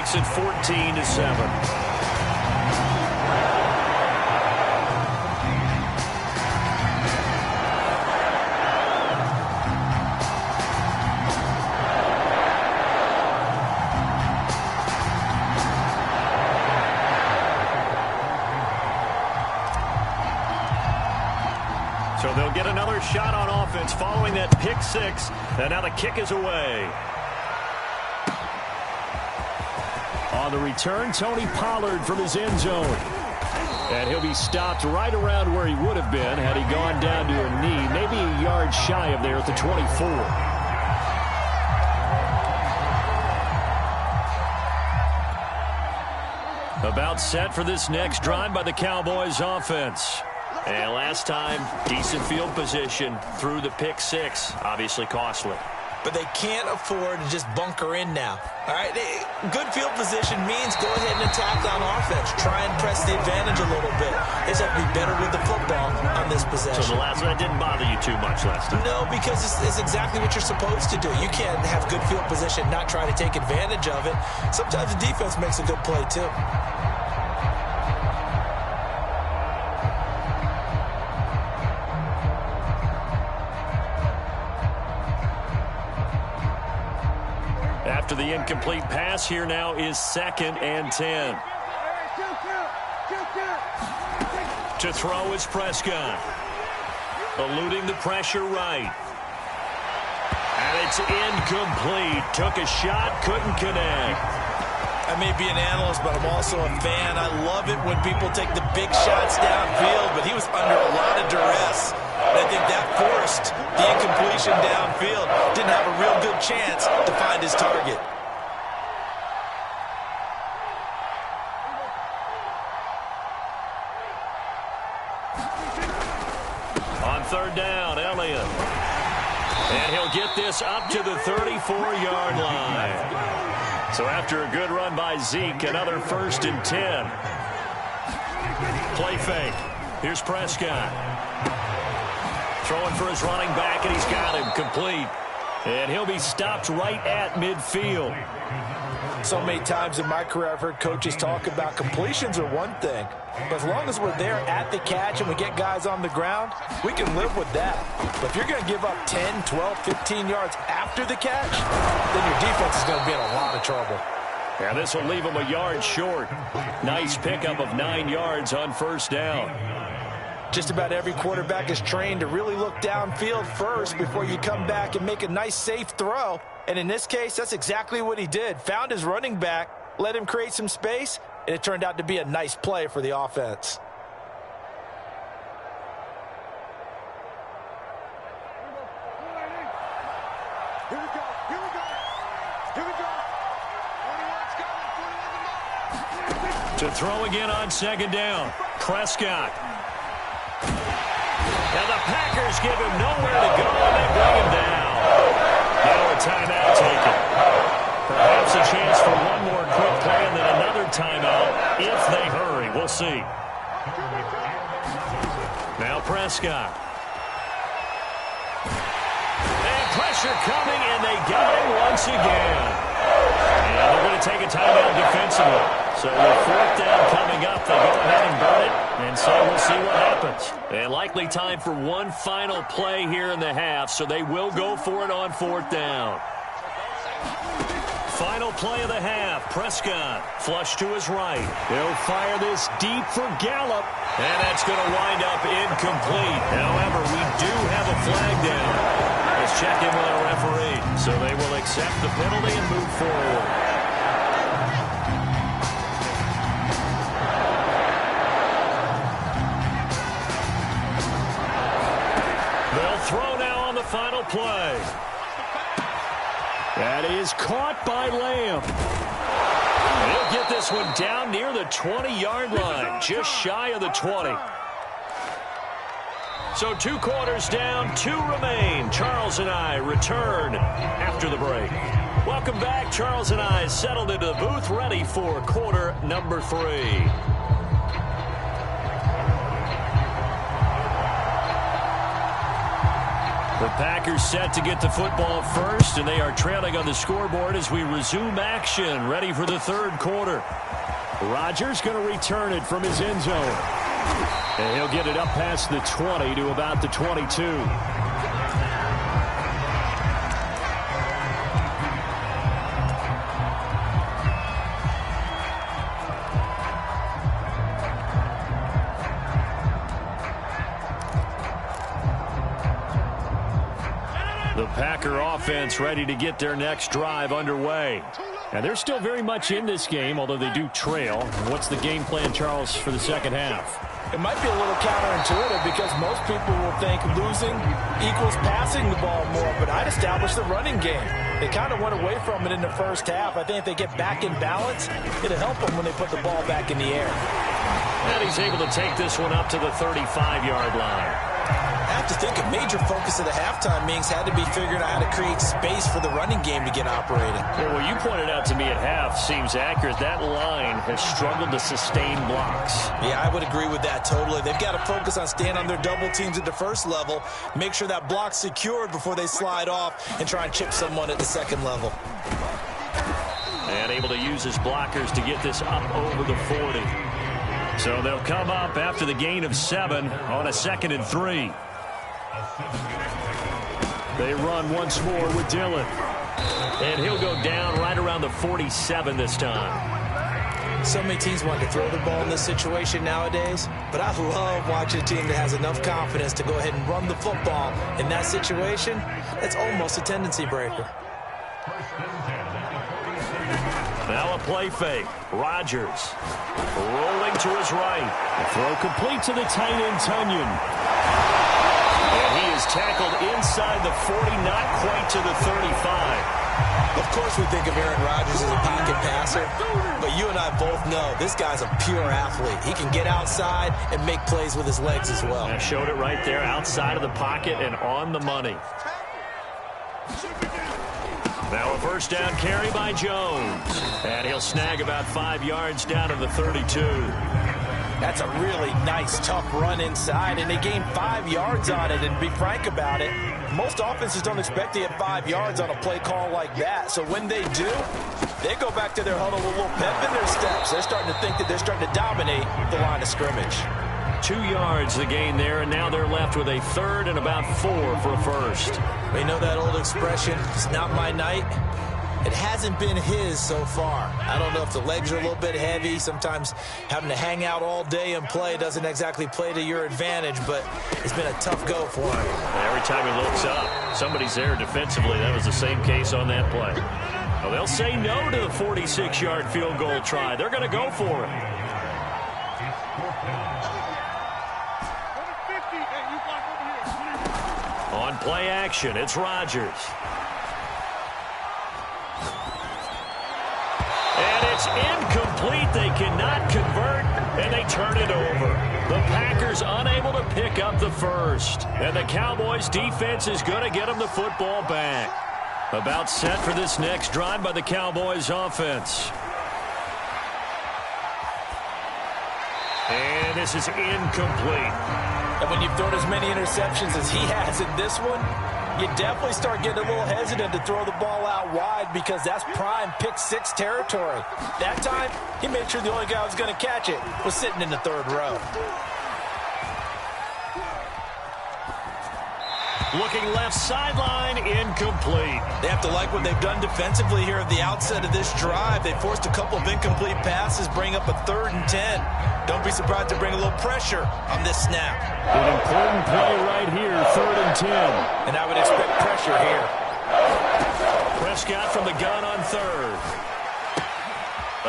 makes it 14-7. So they'll get another shot on offense following that pick six. And now the kick is away. On the return, Tony Pollard from his end zone. And he'll be stopped right around where he would have been had he gone down to a knee, maybe a yard shy of there at the 24. About set for this next drive by the Cowboys offense. And last time, decent field position through the pick six. Obviously costly. But they can't afford to just bunker in now. All right, good field position means go ahead and attack on offense. Try and press the advantage a little bit. They just have to be better with the football on this possession. So the last one didn't bother you too much last time? No, because it's exactly what you're supposed to do. You can't have good field position, not try to take advantage of it. Sometimes the defense makes a good play, too. After the incomplete pass, here now is 2nd and 10. To throw is Prescott. Eluding the pressure right. And it's incomplete. Took a shot, couldn't connect. I may be an analyst, but I'm also a fan. I love it when people take the big shots downfield, but he was under a lot of duress. And I think that forced the incompletion downfield. Didn't have a real good chance to find his target. On 3rd down, Elliott. And he'll get this up to the 34-yard line. So after a good run by Zeke, another 1st and 10. Play fake. Here's Prescott. Throwing for his running back, and he's got him complete. And he'll be stopped right at midfield. So many times in my career I've heard coaches talk about completions are one thing. But as long as we're there at the catch and we get guys on the ground, we can live with that. But if you're going to give up 10, 12, 15 yards after the catch, then your defense is going to be in a lot of trouble. And this will leave him a yard short. Nice pickup of 9 yards on 1st down. Just about every quarterback is trained to really look downfield first before you come back and make a nice, safe throw. And in this case, that's exactly what he did. Found his running back, let him create some space, and it turned out to be a nice play for the offense. To throw again on 2nd down, Prescott. And the Packers give him nowhere to go, and they bring him down. Now a timeout taken. Perhaps a chance for one more quick play and then another timeout if they hurry. We'll see. Now Prescott. And pressure coming, and they got him once again. And they're going to take a timeout defensively. So with 4th down coming up, they go ahead and burn it. And so we'll see what happens. And likely time for one final play here in the half, so they will go for it on 4th down. Final play of the half. Prescott flush to his right. He'll fire this deep for Gallup. And that's going to wind up incomplete. However, we do have a flag down. Let's check in with our referee. So they will accept the penalty and move forward. Throw now on the final play. That is caught by Lamb. He'll get this one down near the 20-yard line, just shy of the 20. So 2 quarters down, 2 remain. Charles and I return after the break. Welcome back. Charles and I settled into the booth, ready for quarter number 3. The Packers set to get the football first, and they are trailing on the scoreboard as we resume action, ready for the third quarter. Rodgers going to return it from his end zone. And he'll get it up past the 20 to about the 22. The Packer offense ready to get their next drive underway. And they're still very much in this game, although they do trail. What's the game plan, Charles, for the second half? It might be a little counterintuitive because most people will think losing equals passing the ball more, but I'd establish the running game. They kind of went away from it in the first half. I think if they get back in balance, it'll help them when they put the ball back in the air. And he's able to take this one up to the 35-yard line. I have to think a major focus of the halftime meetings had to be figuring out how to create space for the running game to get operating. Well, what you pointed out to me at half seems accurate. That line has struggled to sustain blocks. Yeah, I would agree with that totally. They've got to focus on staying on their double teams at the first level, make sure that block's secured before they slide off and try and chip someone at the second level. And able to use his blockers to get this up over the 40. So they'll come up after the gain of 7 on a 2nd and 3. They run once more with Dillon. And he'll go down right around the 47 this time. So many teams want to throw the ball in this situation nowadays, but I love watching a team that has enough confidence to go ahead and run the football. In that situation, that's almost a tendency breaker. Now a play fake. Rodgers rolling to his right. The throw complete to the tight end, Tunyon. And he is tackled inside the 40, not quite to the 35. Of course we think of Aaron Rodgers as a pocket passer, but you and I both know this guy's a pure athlete. He can get outside and make plays with his legs as well. I showed it right there, outside of the pocket and on the money. Now a first down carry by Jones. And he'll snag about 5 yards down to the 32. That's a really nice, tough run inside, and they gained 5 yards on it. And to be frank about it, most offenses don't expect to get 5 yards on a play call like that. So when they do, they go back to their huddle with a little pep in their steps. They're starting to think that they're starting to dominate the line of scrimmage. 2 yards the gain there, and now they're left with a 3rd and about 4 for a first. We know that old expression, it's not my night. It hasn't been his so far. I don't know if the legs are a little bit heavy. Sometimes having to hang out all day and play doesn't exactly play to your advantage, but it's been a tough go for him. Every time he looks up, somebody's there defensively. That was the same case on that play. Well, they'll say no to the 46-yard field goal try. They're going to go for it. On play action, it's Rodgers. And it's incomplete. They cannot convert, and they turn it over. The Packers unable to pick up the first. And the Cowboys' defense is going to get them the football back. About set for this next drive by the Cowboys' offense. And this is incomplete. And when you've thrown as many interceptions as he has in this one, you definitely start getting a little hesitant to throw the ball out wide because that's prime pick 6 territory. That time, he made sure the only guy who was going to catch it was sitting in the 3rd row. Looking left sideline, incomplete. They have to like what they've done defensively here at the outset of this drive. They forced a couple of incomplete passes, bring up a 3rd and 10. Don't be surprised to bring a little pressure on this snap. An important play right here, 3rd and 10. And I would expect pressure here. Prescott from the gun on 3rd.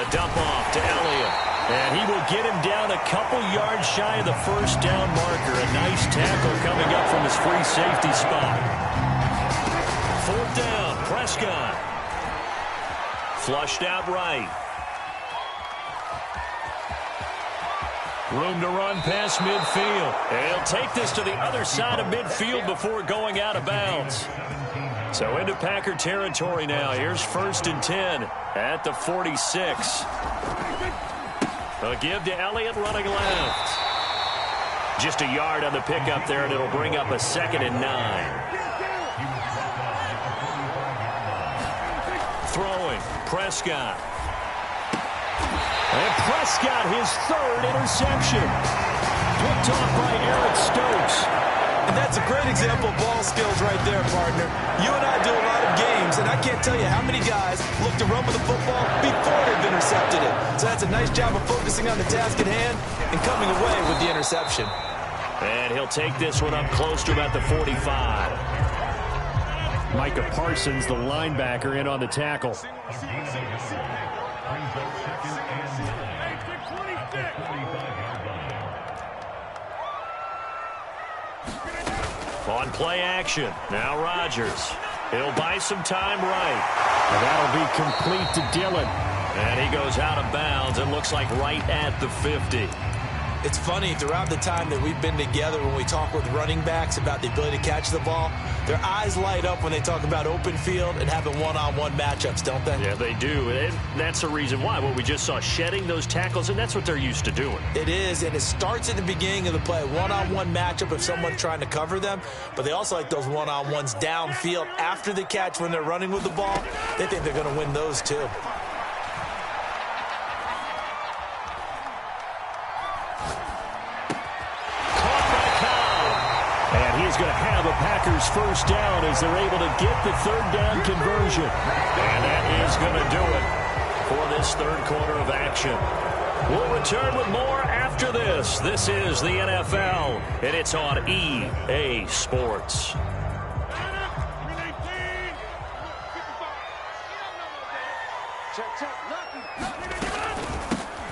A dump off to Elliott. And he will get him down a couple yards shy of the first down marker. A nice tackle coming up from his free safety spot. 4th down, Prescott. Flushed out right. Room to run past midfield. And he'll take this to the other side of midfield before going out of bounds. So into Packer territory now. Here's 1st and 10 at the 46. A give to Elliott running left. Just a yard on the pickup there, and it'll bring up a 2nd and 9. throwing. Prescott. And Prescott, his third interception. Picked off by Eric Stokes. And that's a great example of ball skills right there, partner. You and I do a lot of games, and I can't tell you how many guys look to run with the football before they've intercepted it. So that's a nice job of focusing on the task at hand and coming away with the interception. And he'll take this one up close to about the 45. Micah Parsons, the linebacker, in on the tackle. On play action, now Rodgers. He'll buy some time right. And that'll be complete to Dillon. And he goes out of bounds and looks like right at the 50. It's funny, throughout the time that we've been together, when we talk with running backs about the ability to catch the ball, their eyes light up when they talk about open field and having one-on-one matchups, don't they? Yeah, they do. And that's the reason why. What we just saw, shedding those tackles, and that's what they're used to doing. It is, and it starts at the beginning of the play. One-on-one matchup if someone's trying to cover them, but they also like those one-on-ones downfield after the catch when they're running with the ball. They think they're going to win those too. He's going to have a Packers first down as they're able to get the third down conversion. And that is going to do it for this third quarter of action. We'll return with more after this. This is the NFL, and it's on EA Sports.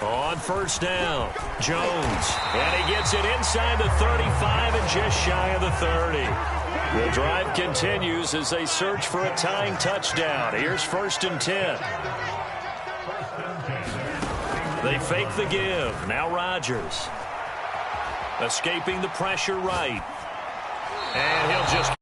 On first down, Jones, and he gets it inside the 35 and just shy of the 30. The drive continues as they search for a tying touchdown. Here's 1st and 10. They fake the give. Now Rodgers. Escaping the pressure right. And he'll just